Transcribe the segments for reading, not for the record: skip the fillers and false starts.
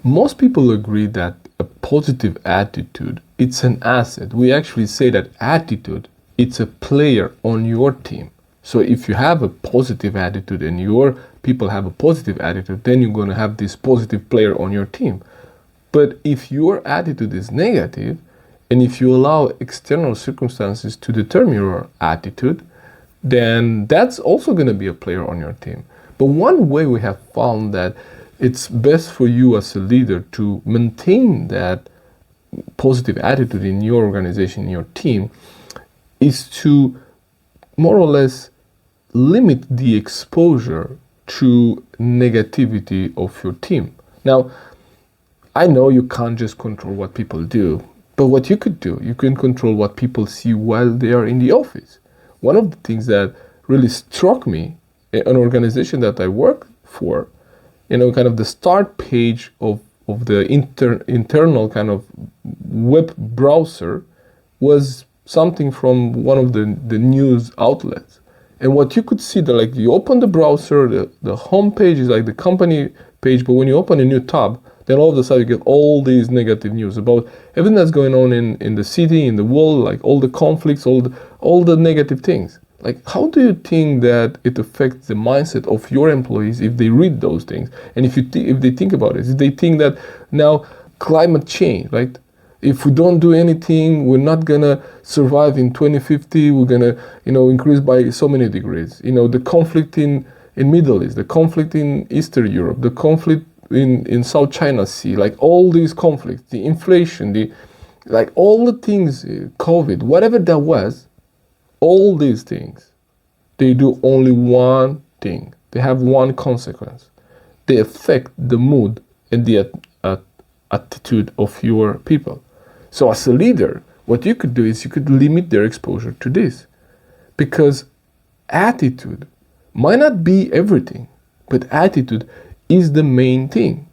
Most people agree that a positive attitude, it's an asset. We actually say that attitude, it's a player on your team. So if you have a positive attitude and your people have a positive attitude, then you're going to have this positive player on your team. But if your attitude is negative, and if you allow external circumstances to determine your attitude, then that's also going to be a player on your team. But one way we have found that it's best for you as a leader to maintain that positive attitude in your organization, in your team, is to more or less limit the exposure to negativity of your team. Now, I know you can't just control what people do, but what you could do, you can control what people see while they are in the office. One of the things that really struck me, an organization that I work for, kind of the start page of the internal kind of web browser was something from one of the news outlets. And what you could see, you open the browser, the home page is like the company page, but when you open a new tab, then all of a sudden you get all these negative news about everything that's going on in the city, in the world, like all the conflicts, all the negative things. Like, how do you think that it affects the mindset of your employees if they read those things? And if they think about it, if they think that now climate change, right? If we don't do anything, we're not gonna survive in 2050. We're gonna, increase by so many degrees. The conflict in Middle East, the conflict in Eastern Europe, the conflict in South China Sea, like all these conflicts, the inflation, all the things, COVID, whatever that was, all these things, they do only one thing. They have one consequence. They affect the mood and the attitude of your people. So as a leader, what you could do is you could limit their exposure to this, because attitude might not be everything, but attitude is the main thing.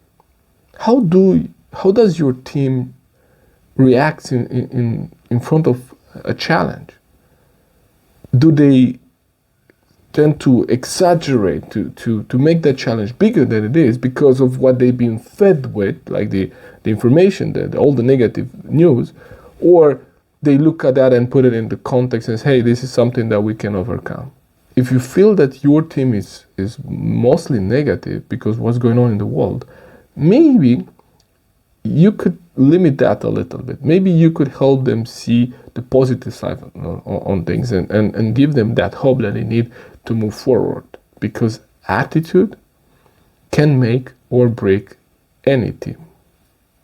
How does your team react in front of a challenge? Do they tend to exaggerate, to make that challenge bigger than it is because of what they've been fed with, like the information, all the negative news, or they look at that and put it in the context and say, hey, this is something that we can overcome? If you feel that your team is mostly negative because what's going on in the world, maybe you could limit that a little bit. Maybe you could help them see the positive side on things and give them that hope that they need to move forward, because attitude can make or break any team.